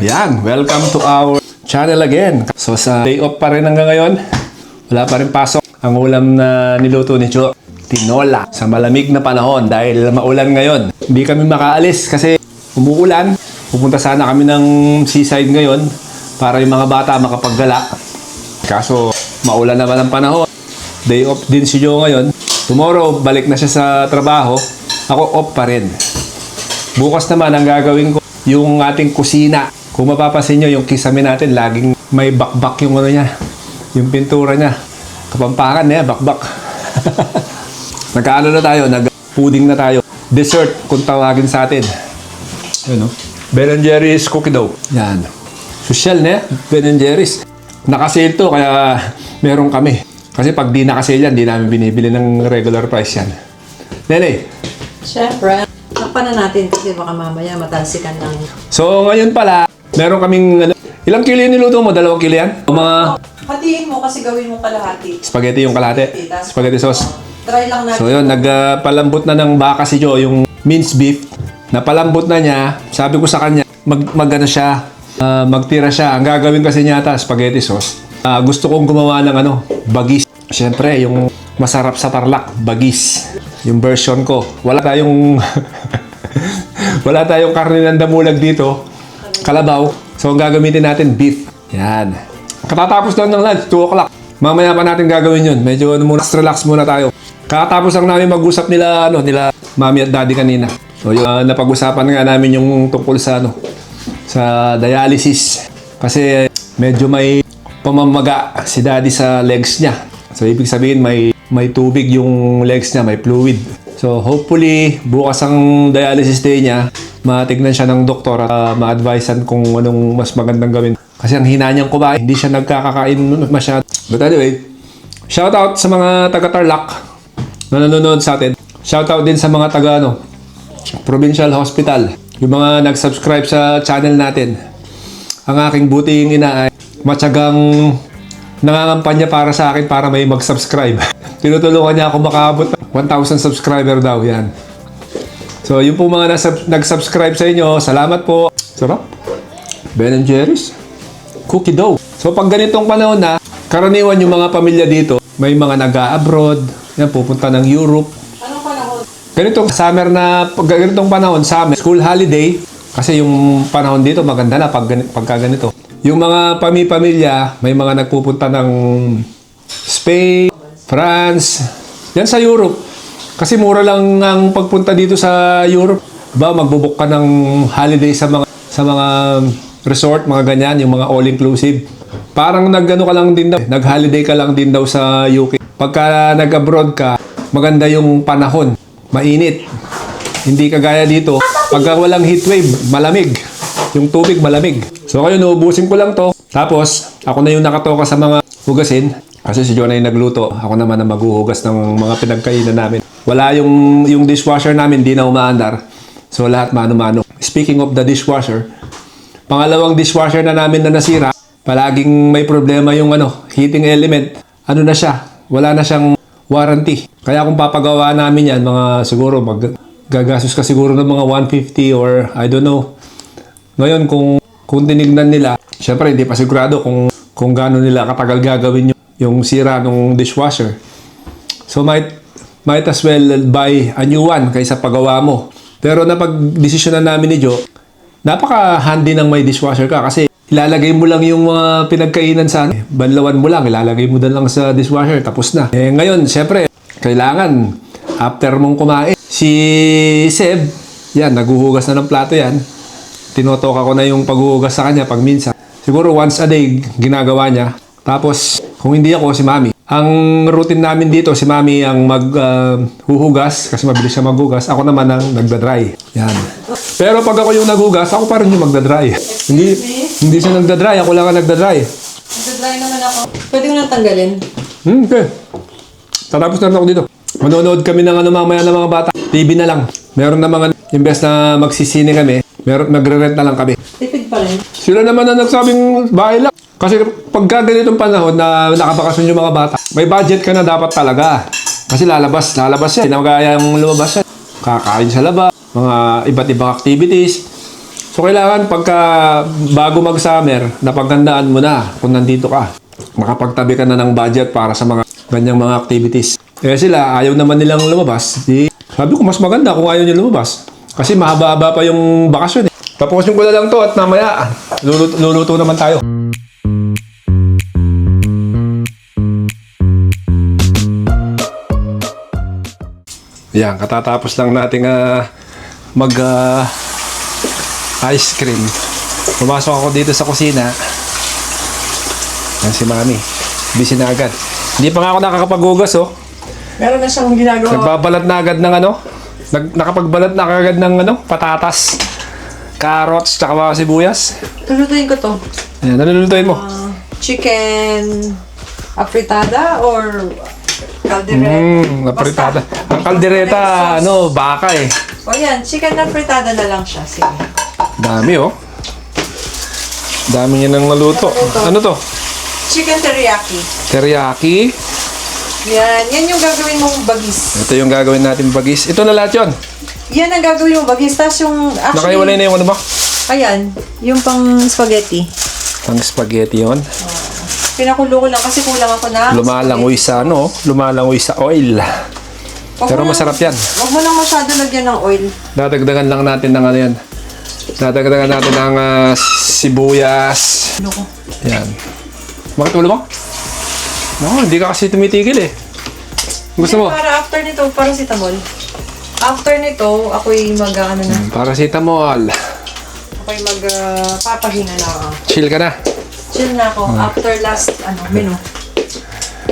Yan, welcome to our channel again. So sa day off pa rin hanggang ngayon, wala pa rin pasok. Ang ulam na niluto ni Jo, tinola sa malamig na panahon dahil maulan ngayon. Hindi kami makaalis kasi umuulan. Pupunta sana kami ng seaside ngayon para yung mga bata makapaggala. Kaso maulan naman ang panahon. Day off din si Jo ngayon. Tomorrow, balik na siya sa trabaho. Ako off pa rin. Bukas naman ang gagawin ko yung ating kusina. Kung mapapansin nyo, yung kisame natin, laging may bakbak yung ano niya. Yung pintura niya. Kapampangan niya, bakbak. Nagkaano na tayo, nag-pudding na tayo. Dessert, kung tawagin sa atin. Yun, no? Ben & Jerry's cookie dough. Yan. Social na Ben & Jerry's. Nakasale to, kaya meron kami. Kasi pag di nakasale yan, di namin binibili ng regular price yan. Nene. Siyempre. Takpan na natin kasi baka mamaya matalsikan lang. So, ngayon pala, meron kaming, ilang kilo yung niluto mo? 2 kilo yan? O mga Hatiin mo kasi gawin mo kalahati. spaghetti yung kalahati? Spaghetti sauce? Try lang natin. So yun, nagpalambot na ng baka si Jo, yung minced beef. Napalambot na niya. Sabi ko sa kanya, magtira siya. Ang gagawin kasi niya ata, spaghetti sauce. Gusto kong gumawa ng bagis. Siyempre, yung masarap sa Tarlac, bagis. Yung version ko. Wala tayong karne ng damulag dito. Kalabaw. So, ang gagamitin natin, beef. Yan. Katatapos lang ng lunch, 2 o'clock. Mamaya pa natin gagawin yun. Medyo relax muna tayo. Kakatapos lang namin mag-usap nila mami at daddy kanina. So, napag-usapan nga namin yung tungkol sa dialysis. Kasi medyo may pamamaga si daddy sa legs niya. So, ibig sabihin may tubig yung legs niya, may fluid. So, hopefully, bukas ang dialysis day niya, matignan siya ng doktor at ma-advisean kung anong mas magandang gawin. Kasi ang hina niyang kumain, hindi siya nagkakakain masyado. But anyway, shoutout sa mga taga-Tarlac na nanonood sa atin. Shoutout din sa mga Provincial Hospital. Yung mga nag-subscribe sa channel natin. Ang aking buting ina ay matyagang nangangampanya para sa akin para may mag-subscribe. Tinutulungan niya ako makaabot ng 1,000 subscriber daw. Yan. So, yung po mga nag-subscribe sa inyo, salamat po. Sarap. Ben & Jerry's cookie dough. So, pag ganitong panahon na, karaniwan yung mga pamilya dito, may mga nag-a-abroad, yan, pupunta ng Europe. Anong panahon? Ganitong panahon, summer, school holiday, kasi yung panahon dito maganda na pagka ganito. Yung mga pamilya, may mga nagpupunta ng Spain, France, yan sa Europe. Kasi mura lang ang pagpunta dito sa Europe. Magbubuk ka ng holiday sa mga resort, mga ganyan, yung mga all-inclusive. Parang nag-holiday ka lang din daw sa UK. Pagka nag-abroad ka, maganda yung panahon. Mainit. Hindi kagaya dito. Pagka walang heatwave, malamig. Yung tubig malamig. So ngayon, uubusin ko lang to. Tapos, ako na yung nakatoka sa mga hugasin. Kasi si John ay nagluto. Ako naman ang maghuhugas ng mga pinagkainan namin. Wala yung dishwasher namin, di na umaandar. So lahat mano-mano. Speaking of the dishwasher, pangalawang dishwasher na namin na nasira, palaging may problema yung heating element. Na siya? Wala na siyang warranty. Kaya kung papagawa namin yan, siguro gagastos ka siguro ng mga 150 or I don't know. Ngayon, kung tinignan nila, syempre hindi pa sigurado kung gaano nila katagal gagawin yung sira ng dishwasher. So might as well buy a new one kaysa pagawa mo. Pero napag-desisyonan namin ni Jo, napaka-handy ng may dishwasher ka kasi ilalagay mo lang yung mga pinagkainan sa banlawan mo lang, ilalagay mo lang sa dishwasher, tapos na. Ngayon, syempre, kailangan after mong kumain. Si Seb, yan, naghuhugas na ng plato yan. Tinotoka ko na yung paghuhugas sa kanya pag minsan. Siguro once a day ginagawa niya. Tapos, kung hindi ako, si Mami. Ang routine namin dito, si Mami ang maghuhugas kasi mabilis siya maghugas. Ako naman ang nagdadry. Yan. Pero pag ako yung naghugas, ako pa rin yung magdadry. Hindi siya nagdadry, ako lang ang nagdadry. Nagdadry naman ako. Pwede mo nang tanggalin? Okay. Tatapos na ako dito. Manonood kami ng mamaya ng mga bata. TV na lang. Meron na mga, imbes na magsisine kami, magre-rent na lang kami. Tipid pa rin. Sila naman na nagsabing bahay lang. Kasi pagka ganitong panahon na nakabakasyon yung mga bata, may budget ka na dapat talaga. Kasi lalabas yan. Hindi na magaya yung lumabas yan. Kakain sa labas, mga iba't ibang activities. So, kailangan pagka bago mag-summer, napaghandaan mo na kung nandito ka. Makapagtabi ka na ng budget para sa mga ganyang mga activities. Kaya sila, ayaw naman nilang lumabas. Sabi ko, mas maganda kung ayaw niyo lumabas. Kasi mahaba-haba pa yung bakasyon eh. Tapusin ko na lang to at mamaya, luluto naman tayo. Yan, katatapos lang nating mag ice cream. Pumasok ako dito sa kusina. Yan si Mami. Busy na agad. Hindi pa nga ako nakakapag-ugas, oh. Meron na siyang ginagawa. Nagbabalat na agad ng ano? Nakapagbalat na agad ng ano? Patatas, carrots, tsaka mga sibuyas. Lulutuin ko to. Ayan, nalulutuin mo. Chicken afritada or caldereta? Napritada. Ang kaldereta, ano, baka eh. O yan, chicken na fritada na lang siya. Sige. Dami, oh. Dami niya nang naluto. Ano to? Chicken teriyaki. Teriyaki. Yan yung gagawin mong bagis. Ito yung gagawin natin bagis. Ito na lahat yun. Yan ang gagawin mong bagis. Tapos yung actually... Nakaiwalay na yung ano mo? Ayan, yung pang spaghetti. Ang spaghetti yun. Pinakulo ko lang kasi kulang ako na. Lumalangoy sa ano, lumalangoy sa oil. Pero masarap yan. Huwag mo lang masyado lagyan ng oil. Dadagdagan lang natin ng ano yan. Dadagdagan natin ng sibuyas. Ano ko? Yan. Bakit ulo mo? No, hindi ka kasi tumitigil eh. Gusto mo? Para after nito, paracetamol. After nito, ako'y ano na. Paracetamol. Ako'y papahinga na ako. Chill ka na. Chill na ako after last menu.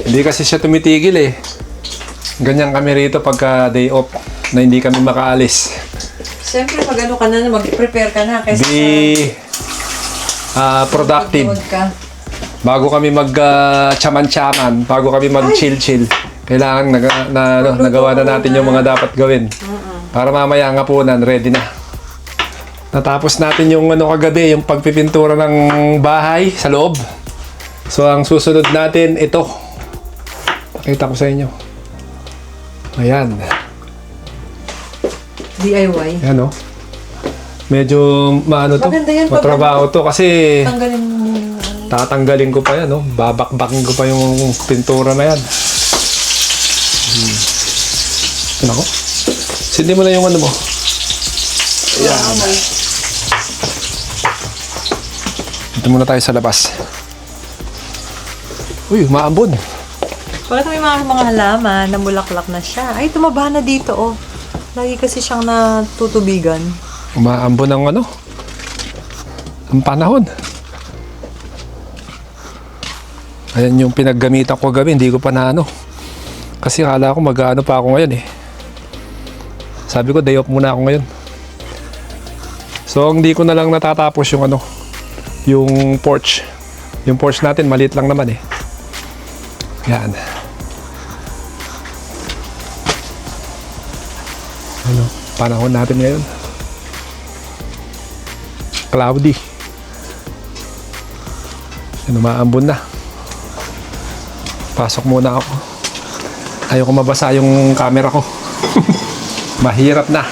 Hindi kasi siya tumitigil eh. Ganyan kami rito pagka day off na hindi kami makaalis. Siyempre, pag ano ka na, mag-prepare ka na. Kaysa productive. magluwag ka. Bago kami mag-chaman-chaman, bago kami mag-chill-chill, kailangan nagawa na natin yung mga dapat gawin. Para mamaya ang hapunan, ready na. Natapos natin yung kagabi, yung pagpipintura ng bahay sa loob. So, ang susunod natin, ito. Pakita ko sa inyo. Ayan. DIY. Ayan, oh. Medyo, Maganda yan pag- matrabaho to kasi Tanggalin mo muna. tatanggalin ko pa yan, oh. Babakbakin ko pa yung pintura na yan. Ano ko? Sindi mo na yung ano mo. Ayan. Dito muna tayo sa labas. Uy, maambon. Bakit may mga halaman na mulaklak na siya? Ay, tumaba na dito, oh. Lagi kasi siyang natutubigan. Umaambon ng ano? Ang panahon. Ayan yung pinaggamitan ko gabi, hindi ko pa na ano. Kasi akala ko mag-ano pa ako ngayon eh. Sabi ko day off muna ako ngayon. So hindi ko na lang natatapos yung ano, yung porch. Yung porch natin maliit lang naman eh. Yan. Ano, panahon natin ngayon. Cloudy. Yan, umaambon na. Pasok muna ako. Ayoko mabasa yung camera ko. Mahirap na.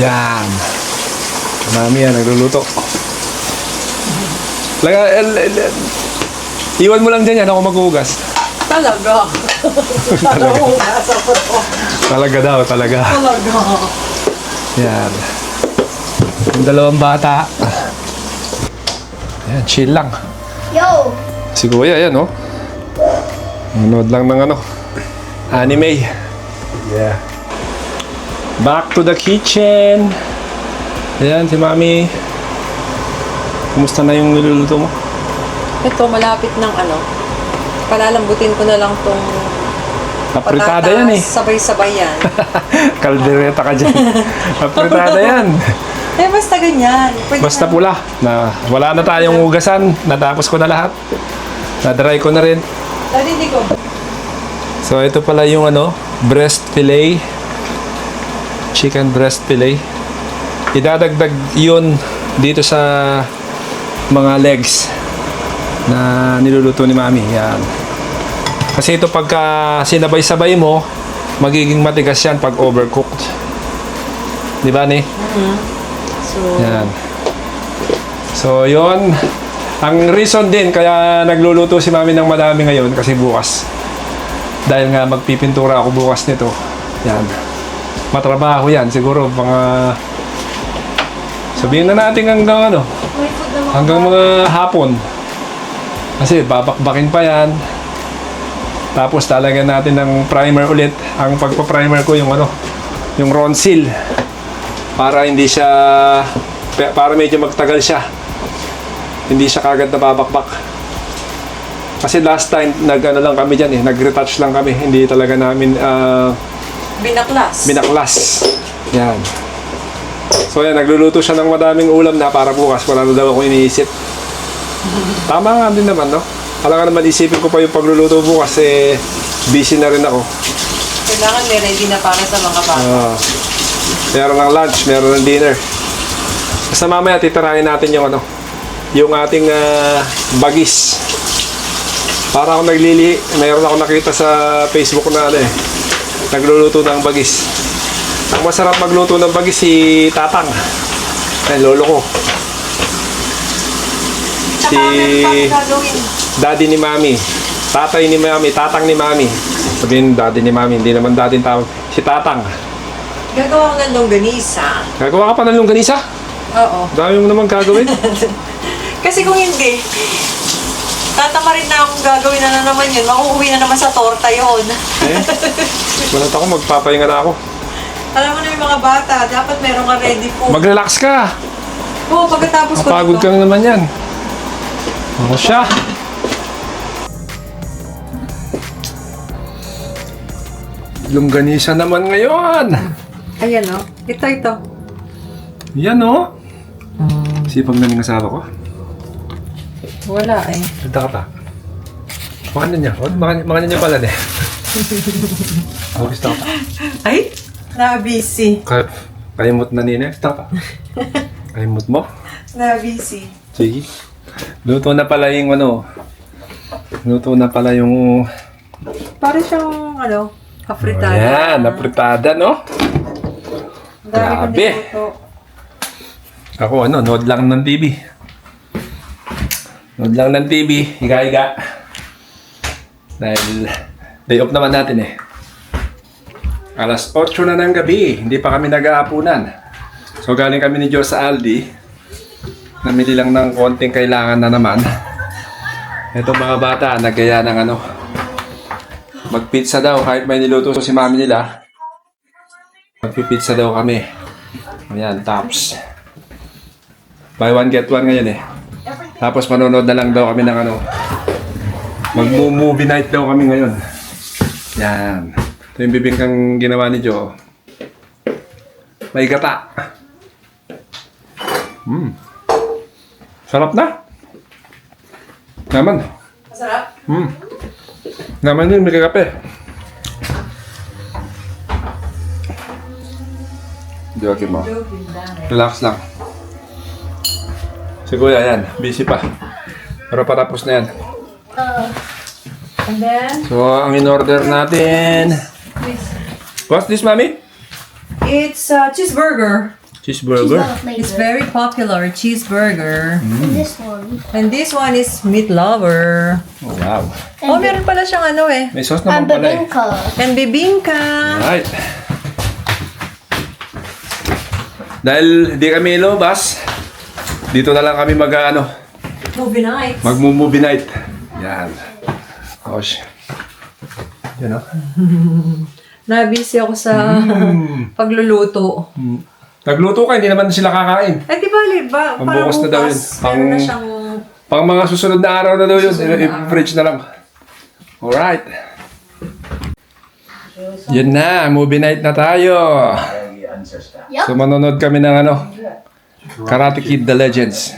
Yan. Mami yan, nagluluto. Iwan mo lang dyan yan, ako maghugas. Talaga. Talaga daw, talaga. Talaga. Yan. Yung dalawang bata. Yan, chill lang. Yo! Si Kuya, yan, oh. Manood lang ng ano, anime. Yeah. Back to the kitchen. Ayan, si Mami. Kumusta na yung niluluto mo? Ito, malapit ng palalambutin ko na lang tong Apritada patatas. yan eh. Sabay-sabay yan. Kaldereta ka dyan. Apritada yan. Eh, basta ganyan. Pwede Basta na. pula. Na, wala na tayong hugasan. Natapos ko na lahat. Na-dry ko na rin. Daddy, hindi ko. So, ito pala yung breast fillet. Chicken breast fillet. Idadagdag yun dito sa mga legs na niluluto ni Mami. Yan. Kasi ito pagka sinabay-sabay mo, magiging matigas yan pag overcooked. Di ba, ni? Yan. So, yun. Ang reason din kaya nagluluto si Mami ng madami ngayon kasi bukas. Dahil nga magpipintura ako bukas nito. Yan. Matrabaho yan. Siguro mga... Sabihin na natin hanggang ano. Hanggang mga hapon. Kasi babakbakin pa yan. Tapos talagyan natin ng primer ulit. Ang pagpa-primer ko yung ano, yung Ronsil. Para hindi siya, para medyo magtagal siya. Hindi siya kagad nababakbak. Kasi last time, nag-ano lang kami dyan nag-retouch lang kami. Hindi talaga namin, binaklas. Yan. So yan, nagluluto siya ng madaming ulam na para bukas. Wala na daw ako iniisip. Tama nga din naman, no? Alam ka naman, isipin ko pa yung pagluluto bukas, busy na rin ako. Kailangan may ready na para sa mga bata. Meron ng lunch, meron ng dinner. Basta mamaya titirahin natin yung ano, yung ating bagis. Para ako mayroon ako nakita sa Facebook na nagluluto ng bagis. Ang masarap magluto ng bagis si Tatang. Ay, lolo ko. Si daddy ni Mami. Tatay ni Mami, tatang ni Mami. Sabihin daddy ni Mami, hindi naman daddy tawag. Si Tatang. Gagawa ka ng longganisa. Gagawa ka pa ng longganisa? Oo. Dami mo naman gagawin. Kasi kung hindi, tatamarin na akong gagawin na naman yun. Makuuwi na naman sa torta yun. Malat ako, magpapahinga na ako. Alam mo na yung mga bata, dapat meron ka ready food. Mag-relax ka. Oo, pagkatapos ko Mapagod ka naman yan. Ano siya? Longganisa naman ngayon. Ayan o. Ito. Yan o. Sipag na ng asawa ko. Wala eh. Ganda ka pa. Makanan niya. Makanan niya pala gusto ka pa. Ay, na-busy. Kayamot na nina. Gusto ka pa. Kayamot mo? Na-busy. Sige. Luto na pala yung Para siyang, afritada. Ayan, napritada, no? Ang dami kong Grabe. niluto. Ako, nood lang ng TV. Nood lang ng TV, higa-higa. Dahil, day off naman natin Alas 8 na ng gabi, hindi pa kami nag-aapunan. So, galing kami ni Diyos sa Aldi. Namili lang ng konting kailangan na naman. Itong mga bata, nagkaya ng magpizza daw, kahit may niluto si mami nila. Magpipizza daw kami. Ayan, tops. Buy one, get one ngayon Tapos manonood na lang daw kami ng mag-movie night daw kami ngayon. Yan. Ito yung bibingkang ginawa ni Joe. May gata. Sarap na. Naman. Masarap? Naman yun, may kakape. Joking mo. Relax lang. Si Kuya, yan. Busy pa. Pero patapos na yan. And then, So, ang in-order natin... What's this, Mami? it's cheeseburger. Cheeseburger. It's very popular, cheeseburger. And this one. And this one is meat lover. Oh, wow. Oh, meron pala siyang May sauce naman And pala bibingka. And bibingka. Right. Dahil di kami ilobas, dito na lang kami Movie night. mag-movie night. Yan. Gosh. Yan o. Na-busy ako sa pagluluto. Nagluto ka, hindi naman sila kakain. Eh, di ba? Pambukas na daw yun. Meron na siyang... Pang mga susunod na araw na daw yun. I-fridge na lang. Alright. Yan na, movie night na tayo. Yup. So manonood kami ng Karate Kid The Legends.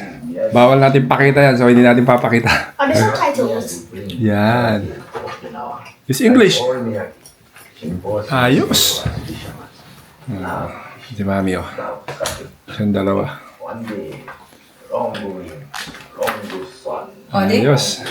Bawal natin pakita yan, so hindi natin papakita. Are there subtitles? Yan. It's English. Ayos. Si Mami Siyang dalawa. Ayos.